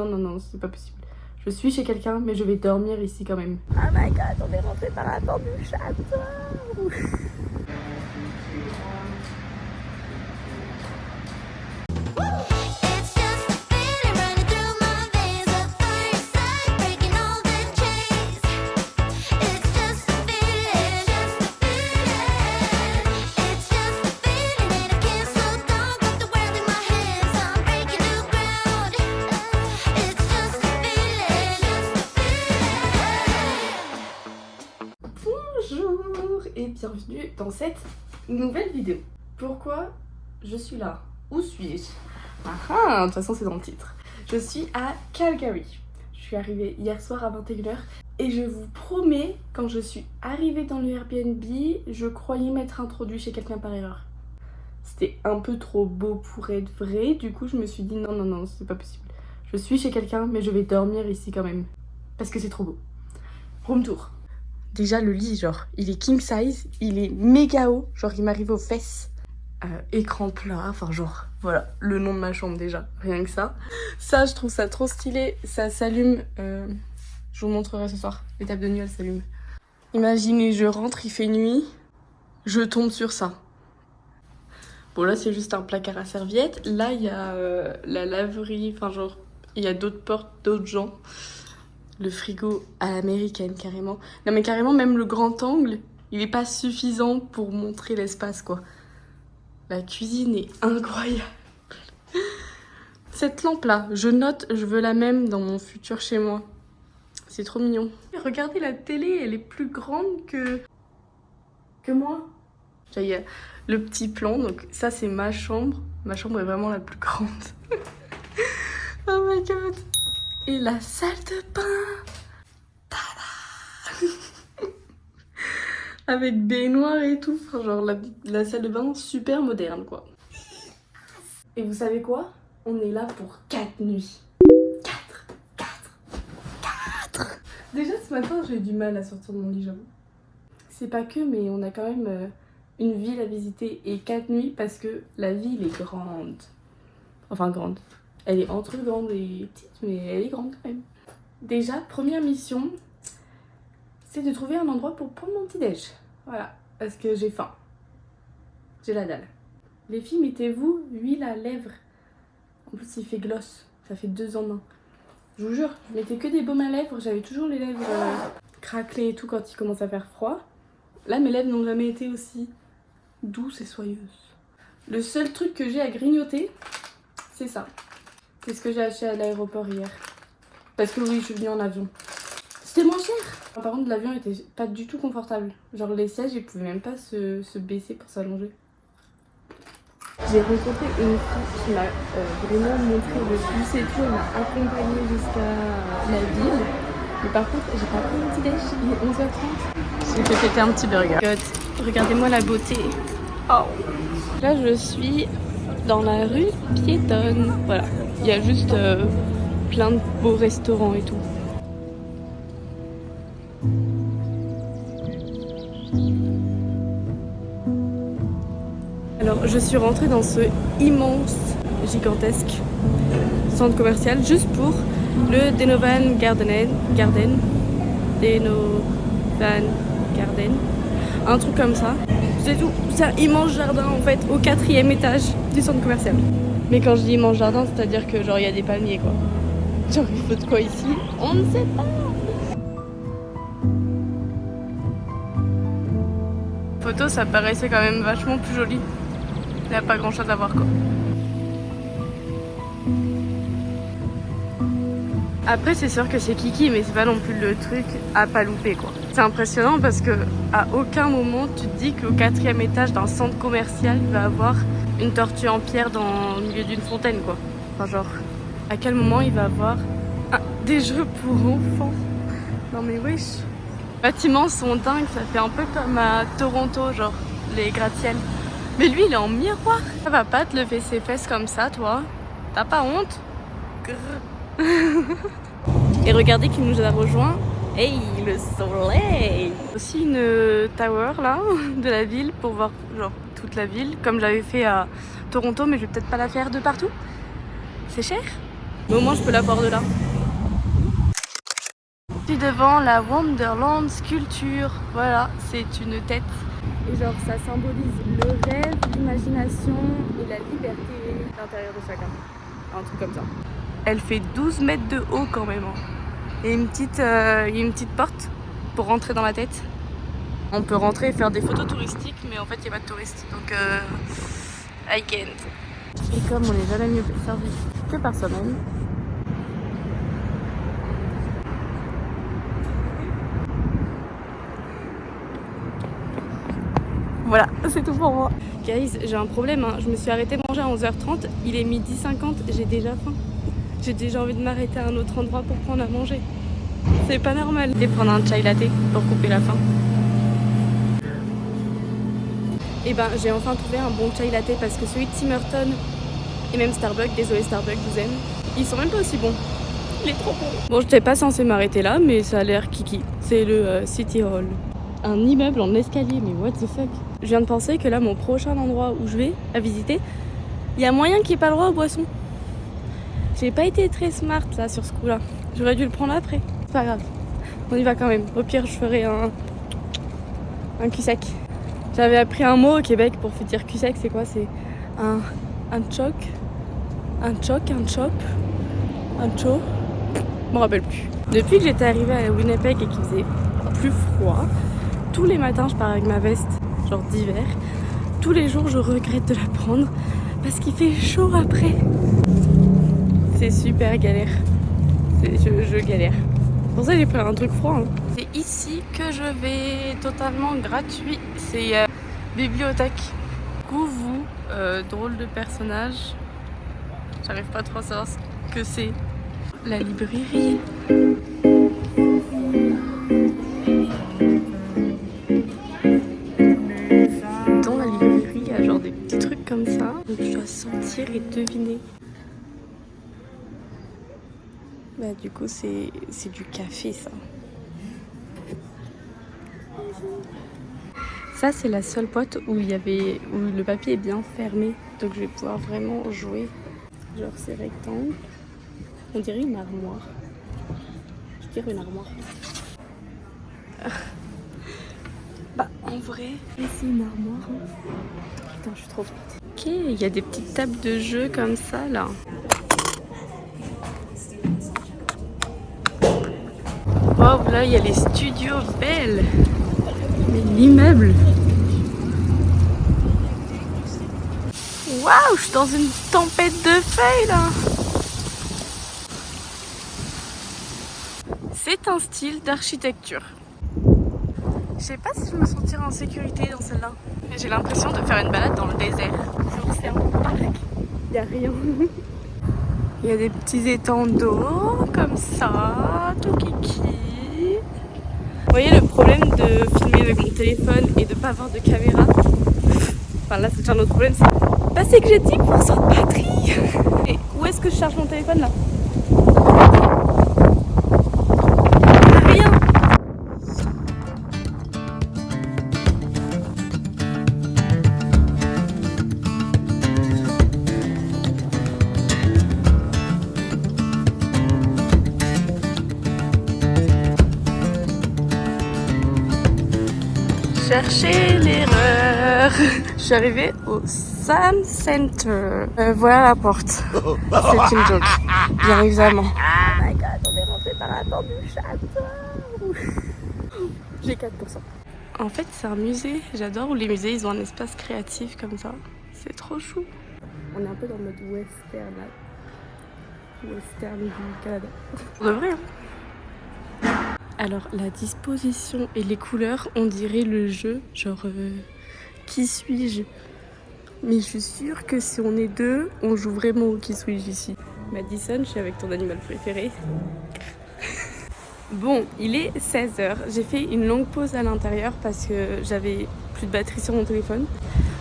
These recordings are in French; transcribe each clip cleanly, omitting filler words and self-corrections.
Non, non, non, c'est pas possible. Je suis chez quelqu'un, mais je vais dormir ici quand même. Oh my god, on est rentré par la porte du château. Bonjour et bienvenue dans cette nouvelle vidéo. Pourquoi je suis là? Où suis-je? De toute façon c'est dans le titre. Je suis à Calgary. Je suis arrivée hier soir à 21h et je vous promets, quand je suis arrivée dans le Airbnb, je croyais m'être introduite chez quelqu'un par erreur. C'était un peu trop beau pour être vrai, du coup je me suis dit non, non, non, c'est pas possible. Je suis chez quelqu'un, mais je vais dormir ici quand même. Parce que c'est trop beau. Room tour. Déjà le lit, genre, il est king size, il est méga haut, genre il m'arrive aux fesses. Écran plat, enfin genre, voilà, le nom de ma chambre déjà, rien que ça. Ça, je trouve ça trop stylé, ça s'allume, je vous montrerai ce soir, l'étape de nuit, elle s'allume. Imaginez, je rentre, il fait nuit, je tombe sur ça. Bon là c'est juste un placard à serviettes, là il y a la laverie, enfin genre, il y a d'autres portes, d'autres gens. Le frigo à l'américaine, carrément. Non mais carrément, même le grand angle, il est pas suffisant pour montrer l'espace, quoi. La cuisine est incroyable. Cette lampe-là, je note, je veux la même dans mon futur chez moi. C'est trop mignon. Regardez la télé, elle est plus grande que moi. Il y a le petit plan, donc ça c'est ma chambre. Ma chambre est vraiment la plus grande. Oh my god. Et la salle de bain. Tada. Avec baignoire et tout. Enfin, genre la salle de bain super moderne, quoi. Et vous savez quoi? On est là pour 4 nuits. 4. Déjà ce matin j'ai eu du mal à sortir de mon lit, j'avoue. C'est pas que, mais on a quand même une ville à visiter et 4 nuits parce que la ville est grande. Enfin grande. Elle est entre grande et petite, mais elle est grande quand même. Déjà, première mission, c'est de trouver un endroit pour prendre mon petit-déj. Voilà, parce que j'ai faim. J'ai la dalle. Les filles, mettez-vous huile à lèvres. En plus, il fait gloss. Ça fait 2 en 1. Je vous jure, je mettais que des baumes à lèvres. J'avais toujours les lèvres craquelées et tout quand il commence à faire froid. Là, mes lèvres n'ont jamais été aussi douces et soyeuses. Le seul truc que j'ai à grignoter, c'est ça. C'est ce que j'ai acheté à l'aéroport hier. Parce que oui, je suis venue en avion. C'était moins cher. Par contre, l'avion était pas du tout confortable. Genre les sièges, ils pouvaient même pas se baisser pour s'allonger. J'ai rencontré une fille qui m'a vraiment montré le bus et tout. Elle m'a accompagnée jusqu'à la ville. Mais par contre, j'ai pas pris mon petit déj. Il est 11h30. J'ai fait péter un petit burger. God, regardez-moi la beauté. Oh. Là, je suis dans la rue piétonne. Voilà. Il y a juste plein de beaux restaurants et tout. Alors je suis rentrée dans ce immense, gigantesque centre commercial juste pour le Denovan Garden. Un truc comme ça. C'est tout. C'est un immense jardin en fait au 4e étage du centre commercial. Mais quand je dis immense jardin, c'est-à-dire que genre il y a des palmiers quoi. Genre il faut de quoi ici? On ne sait pas. Photo, ça paraissait quand même vachement plus joli. Il n'y a pas grand chose à voir quoi. Après c'est sûr que c'est kiki, mais c'est pas non plus le truc à pas louper quoi. C'est impressionnant parce que à aucun moment tu te dis qu'au 4e étage d'un centre commercial il va avoir une tortue en pierre dans le milieu d'une fontaine quoi. Enfin genre, à quel moment il va avoir des jeux pour enfants? Non mais wesh. Les bâtiments sont dingues, ça fait un peu comme à Toronto, genre les gratte-ciel. Mais lui il est en miroir. Ça va pas te lever ses fesses comme ça toi? T'as pas honte? Et regardez qui nous a rejoint. Hey, le soleil! Aussi une tower là de la ville pour voir genre toute la ville comme j'avais fait à Toronto, mais je vais peut-être pas la faire de partout. C'est cher. Mais au moins je peux la voir de là. Je suis devant la Wonderland sculpture. Voilà, c'est une tête. Et genre ça symbolise le rêve, l'imagination et la liberté à l'intérieur de chacun. Un truc comme ça. Elle fait 12 mètres de haut quand même. Et il y a une petite porte pour rentrer dans la tête. On peut rentrer et faire des photos touristiques, mais en fait il n'y a pas de touristes. Donc I can't. Et comme on n'est jamais mieux servi que par soi-même. Voilà, c'est tout pour moi. Guys, j'ai un problème, hein. Je me suis arrêtée manger à 11h30, il est 12h50, j'ai déjà faim. J'ai déjà envie de m'arrêter à un autre endroit pour prendre à manger. C'est pas normal. Et prendre un chai latte pour couper la faim. Et ben j'ai enfin trouvé un bon chai latte parce que celui de Tim Hortons et même Starbucks, désolé Starbucks, je vous aime, ils sont même pas aussi bons. Il est trop bon. Bon, j'étais pas censée m'arrêter là, mais ça a l'air kiki. C'est le City Hall. Un immeuble en escalier, mais what the fuck. Je viens de penser que là, mon prochain endroit où je vais à visiter, il y a moyen qu'il n'y ait pas le droit aux boissons. J'ai pas été très smart là sur ce coup-là. J'aurais dû le prendre après. C'est pas grave. On y va quand même. Au pire, je ferai un cul-sec. J'avais appris un mot au Québec pour dire cul-sec. C'est quoi? C'est un choc. Un chop. Je me rappelle plus. Depuis que j'étais arrivée à Winnipeg et qu'il faisait plus froid, tous les matins je pars avec ma veste, genre d'hiver. Tous les jours je regrette de la prendre parce qu'il fait chaud après. C'est super galère. Je galère. Pour ça j'ai pris un truc froid. Hein. C'est ici que je vais, totalement gratuit. C'est bibliothèque. Coucou, drôle de personnage. J'arrive pas trop à savoir ce que c'est. La librairie. Dans la librairie, il y a genre des petits trucs comme ça. Donc je dois sentir et deviner. Bah du coup c'est du café ça. Ça c'est la seule boîte où le papier est bien fermé. Donc je vais pouvoir vraiment jouer. Genre c'est rectangle. On dirait une armoire. Je dirais une armoire. Bah en vrai, c'est une armoire. Putain, je suis trop forte. Ok, il y a des petites tables de jeu comme ça là. Wow, là il y a les studios Bell. Mais l'immeuble. Waouh, je suis dans une tempête de feuilles là. C'est un style d'architecture. Je sais pas si je me sentirais en sécurité dans celle-là. J'ai l'impression de faire une balade dans le désert. Genre c'est un parc, il n'y a rien. Il y a des petits étangs d'eau comme ça, tout kiki. Vous voyez le problème de filmer avec mon téléphone et de pas avoir de caméra. Enfin là c'est un autre problème, c'est que j'ai 10% de batterie. Et où est-ce que je charge mon téléphone là? Rien. Chercher l'erreur. Je suis arrivée au Sam Center. Voilà la porte. C'est une joke. Bien évidemment. Oh my god, on est rentré par la porte du château. J'ai 4%. En fait, c'est un musée. J'adore où les musées, ils ont un espace créatif comme ça. C'est trop chou. On est un peu dans le mode western là. Western du Canada. On devrait, hein. Alors, la disposition et les couleurs, on dirait le jeu. Genre, qui suis-je? Mais je suis sûre que si on est deux, on joue vraiment au qui suis-je ici. Madison, je suis avec ton animal préféré. Bon, il est 16h. J'ai fait une longue pause à l'intérieur parce que j'avais plus de batterie sur mon téléphone.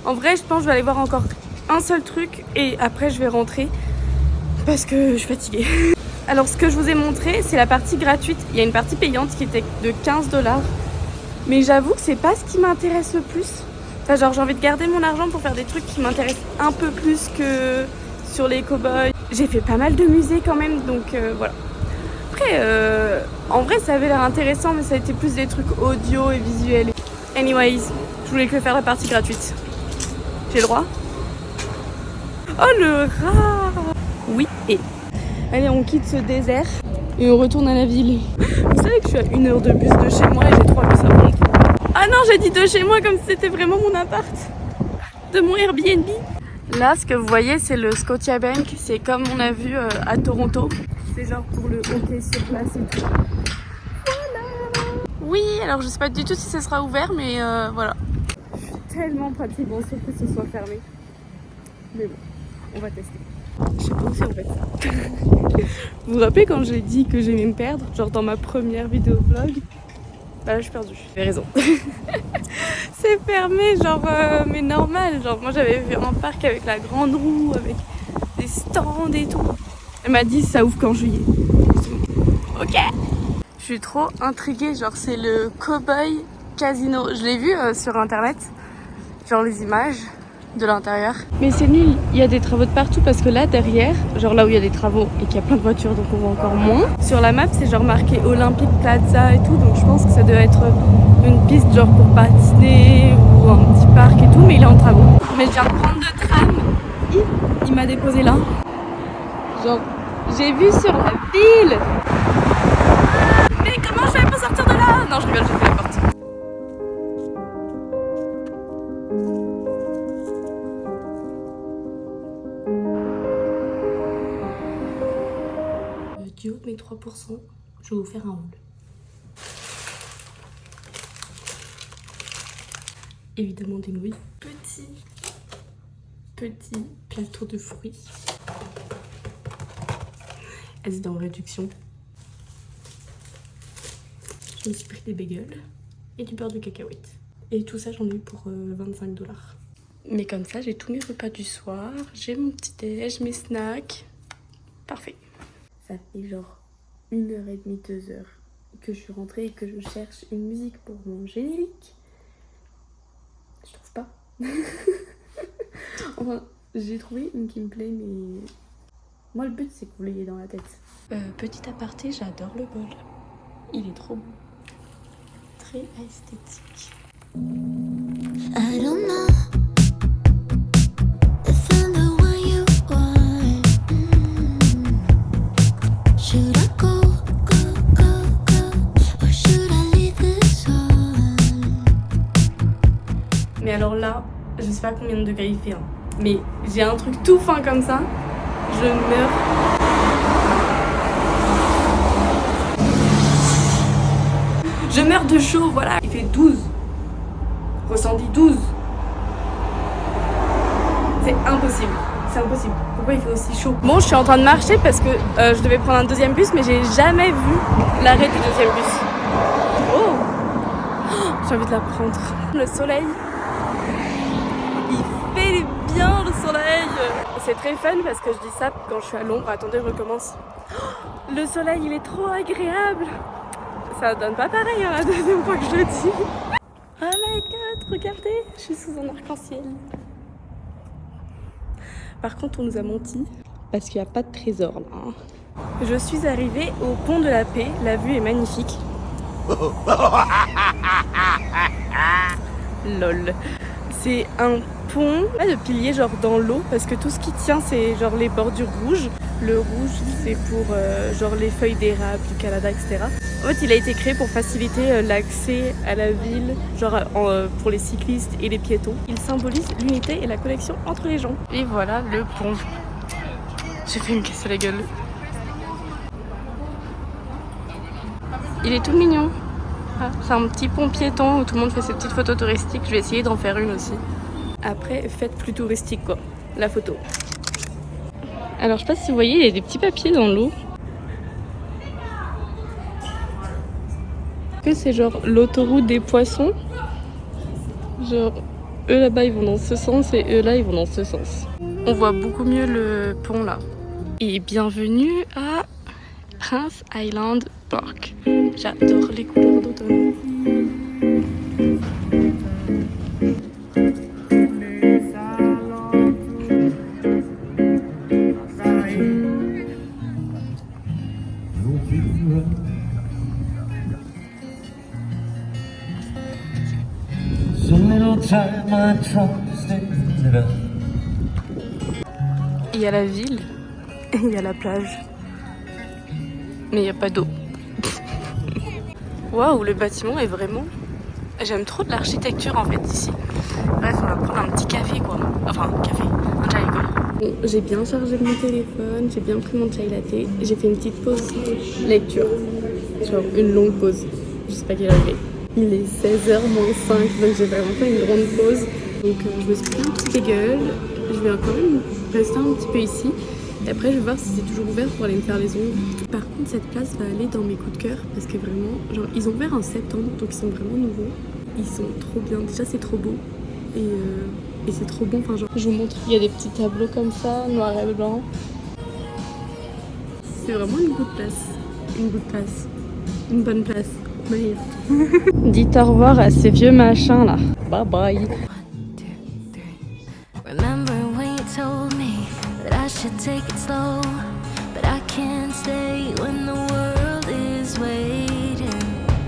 En vrai, je pense que je vais aller voir encore un seul truc et après je vais rentrer parce que je suis fatiguée. Alors, ce que je vous ai montré, c'est la partie gratuite. Il y a une partie payante qui était de 15 $. Mais j'avoue que c'est pas ce qui m'intéresse le plus. Enfin, genre, j'ai envie de garder mon argent pour faire des trucs qui m'intéressent un peu plus que sur les cow-boys. J'ai fait pas mal de musées quand même, donc voilà. Après, en vrai, ça avait l'air intéressant, mais ça a été plus des trucs audio et visuels. Anyways, je voulais que faire la partie gratuite. J'ai le droit? Oh, le rat! Oui, et... Allez, on quitte ce désert et on retourne à la ville. Vous savez que je suis à 1 heure de bus de chez moi et j'ai 3 bus à prendre. Ah non, j'ai dit de chez moi comme si c'était vraiment mon appart. De mon Airbnb. Là, ce que vous voyez, c'est le Scotiabank. C'est comme on a vu à Toronto. C'est genre pour le hockey sur place et tout. Voilà. Oui, alors je sais pas du tout si ça sera ouvert, mais voilà. Je suis tellement pratiquement sûre que ce soit fermé. Mais bon, on va tester. Je sais pas où c'est en fait. Vous vous rappelez quand j'ai dit que j'aimais me perdre, genre dans ma première vidéo vlog? Bah là je suis perdue, j'ai raison. C'est fermé, genre mais normal, genre moi j'avais vu un parc avec la grande roue, avec des stands et tout. Elle m'a dit ça ouvre qu'en juillet. Ok. Je suis trop intriguée, genre c'est le Cowboy Casino. Je l'ai vu sur internet, genre les images de l'intérieur. Mais c'est nul, il y a des travaux de partout parce que là derrière, genre là où il y a des travaux et qu'il y a plein de voitures donc on voit encore moins. Sur la map c'est genre marqué Olympic Plaza et tout, donc je pense que ça doit être une piste genre pour patiner ou un petit parc et tout, mais il est en travaux. Mais je viens de prendre le tram, il m'a déposé là. Genre j'ai vu sur la ville. Mais comment je vais pas sortir de là? Non je rigole, j'ai fait la porte. Du haut de mes 3%, je vais vous faire un haul. Évidemment des nouilles. Petit plateau de fruits. Elles étaient en réduction. Je me suis pris des bagels et du beurre de cacahuète. Et tout ça, j'en ai eu pour 25 $. Mais comme ça, j'ai tous mes repas du soir. J'ai mon petit déj, mes snacks. Parfait. Ça fait genre 1h30, 2h que je suis rentrée et que je cherche une musique pour mon générique. Je trouve pas. Enfin, j'ai trouvé une qui me plaît, mais moi le but c'est que vous l'ayez dans la tête. Petit aparté, j'adore le bol. Il est trop beau. Très esthétique. I don't know. Mais alors là, je sais pas combien de degrés il fait, hein. Mais j'ai un truc tout fin comme ça, je meurs. Je meurs de chaud, voilà. Il fait 12. Ressenti 12. C'est impossible. C'est impossible. Pourquoi il fait aussi chaud? Bon, je suis en train de marcher parce que je devais prendre un deuxième bus, mais j'ai jamais vu l'arrêt du deuxième bus. Oh, j'ai envie de la prendre. Le soleil. Il fait bien le soleil. C'est très fun parce que je dis ça quand je suis à l'ombre. Attendez, je recommence. Le soleil, il est trop agréable. Ça donne pas pareil hein, la deuxième fois que je le dis. Oh my god, regardez, je suis sous un arc-en-ciel. Par contre, on nous a menti parce qu'il n'y a pas de trésor là. Hein. Je suis arrivée au pont de la Paix. La vue est magnifique. Lol. C'est un pont de piliers genre dans l'eau parce que tout ce qui tient c'est genre les bordures rouges. Le rouge c'est pour genre les feuilles d'érable du Canada, etc. En fait il a été créé pour faciliter l'accès à la ville, genre pour les cyclistes et les piétons. Il symbolise l'unité et la connexion entre les gens. Et voilà le pont. J'ai fait me casser la gueule. Il est tout mignon. Ah, c'est un petit pont piéton où tout le monde fait ses petites photos touristiques. Je vais essayer d'en faire une aussi. Après, faites plus touristique quoi, la photo. Alors je sais pas si vous voyez, il y a des petits papiers dans l'eau. Que c'est genre l'autoroute des poissons. Genre eux là-bas ils vont dans ce sens et eux là ils vont dans ce sens. On voit beaucoup mieux le pont là. Et bienvenue à Prince Island Park. J'adore les couleurs d'automne. So little time I try to stay it up. Il y a la ville et il y a la plage. Mais il n'y a pas d'eau. Waouh, le bâtiment est vraiment... J'aime trop de l'architecture en fait ici. Bref, on va prendre un petit café quoi. Enfin, un café, un chai quoi. Bon, j'ai bien chargé mon téléphone, j'ai bien pris mon chai latte. J'ai fait une petite pause lecture. Genre une longue pause. Je sais pas quelle heure il est. Il est 16h moins 5, donc j'ai vraiment fait une grande pause. Donc je me suis pris un petit bagel. Je vais quand même rester un petit peu ici. Et après, je vais voir si c'est toujours ouvert pour aller me faire les ongles. Par contre, cette place va aller dans mes coups de cœur parce que vraiment, genre, ils ont ouvert en septembre, donc ils sont vraiment nouveaux. Ils sont trop bien. Déjà, c'est trop beau et c'est trop bon. Enfin, genre, je vous montre. Il y a des petits tableaux comme ça, noir et blanc. C'est vraiment une bonne place. Une bonne place. Une bonne place. Dites au revoir à ces vieux machins là. Bye bye. I should take it slow, but I can't stay when the world is waiting.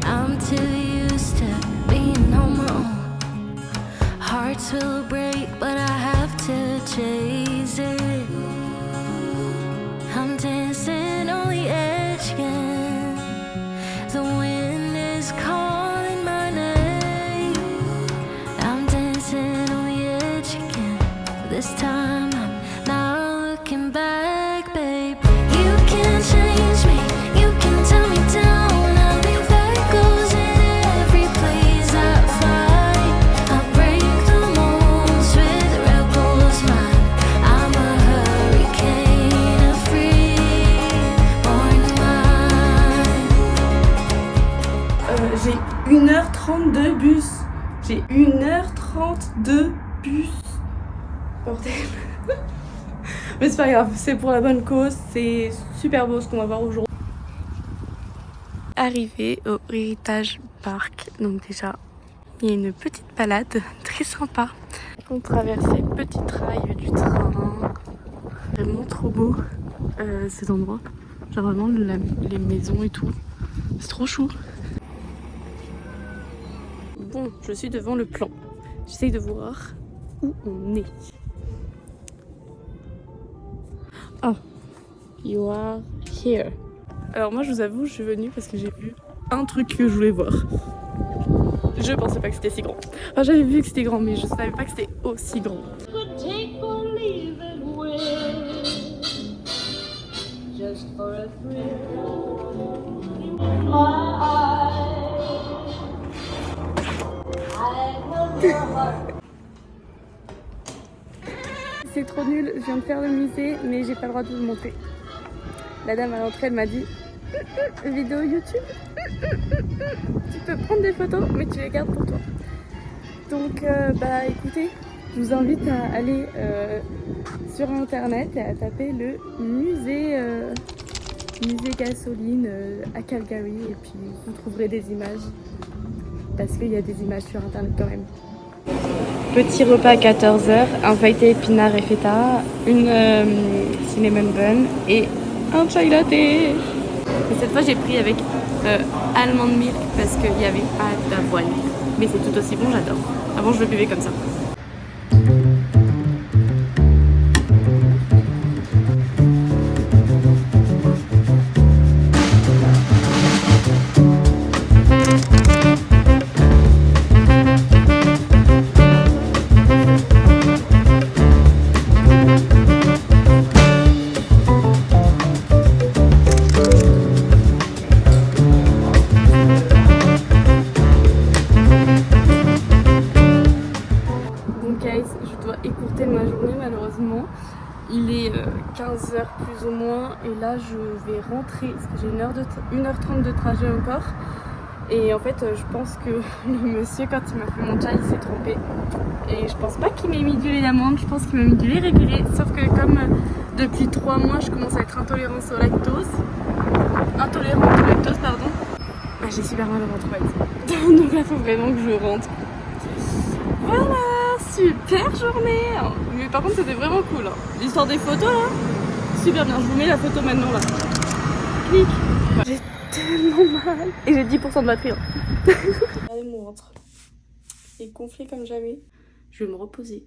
I'm too used to being on my own. Hearts will break, but I have to chase it. I'm dancing on the edge again. The wind is calling my name. I'm dancing on the edge again. This time I'm not looking back, babe. You can change me, you can tell me down. I'll leave echoes in every place I find. I'll break the molds with rebels mind. I'm a hurricane of free, born mine. J'ai 1h30 de bus. J'ai 1h30 de bus. Bordel. Mais c'est pas grave, c'est pour la bonne cause, c'est super beau ce qu'on va voir aujourd'hui. Arrivé au Heritage Park, donc déjà il y a une petite balade très sympa. On traverse les petites rails du train, vraiment trop beau cet endroit, genre vraiment les maisons et tout, c'est trop chou. Bon, je suis devant le plan, j'essaye de voir où on est. Oh, you are here. Alors moi je vous avoue, je suis venue parce que j'ai vu un truc que je voulais voir. Je pensais pas que c'était si grand. Enfin j'avais vu que c'était grand mais je savais pas que c'était aussi grand. C'est trop nul, je viens de faire le musée mais j'ai pas le droit de vous le montrer. La dame à l'entrée elle m'a dit vidéo YouTube, tu peux prendre des photos mais tu les gardes pour toi. Donc bah écoutez, je vous invite à aller sur internet et à taper le musée Gasoline à Calgary et puis vous trouverez des images parce qu'il y a des images sur internet quand même. Petit repas à 14h, un feuilleté épinard et feta, une cinnamon bun et un chai latte. Et cette fois j'ai pris avec almond milk parce qu'il n'y avait pas d'avoine. Mais c'est tout aussi bon, j'adore. Avant je le buvais comme ça. Il est 15h plus ou moins et là je vais rentrer parce que j'ai 1h30 de trajet encore et en fait je pense que le monsieur quand il m'a fait mon chai il s'est trompé et je pense pas qu'il m'ait mis du lait d'amande, je pense qu'il m'a mis du lait régulier sauf que comme depuis 3 mois je commence à être intolérante au lactose pardon, bah, j'ai super mal au ventre en fait. Donc là faut vraiment que je rentre. Voilà, super journée. Mais par contre c'était vraiment cool. L'histoire des photos là, super bien. Je vous mets la photo maintenant là. Clique. J'ai tellement mal. Et j'ai 10% de batterie. Regardez mon ventre. Il est gonflé comme jamais. Je vais me reposer.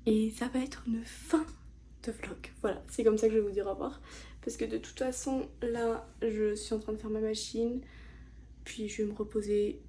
Et ça va être une fin de vlog. Voilà, c'est comme ça que je vais vous dire au revoir. Parce que de toute façon, là, je suis en train de faire ma machine. Puis je vais me reposer,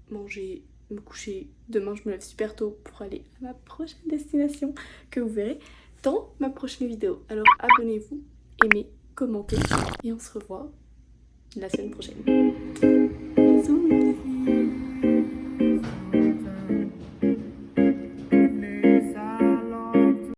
manger, me coucher. Demain, je me lève super tôt pour aller à ma prochaine destination que vous verrez dans ma prochaine vidéo. Alors abonnez-vous, aimez, commentez et on se revoit la semaine prochaine. Bisous.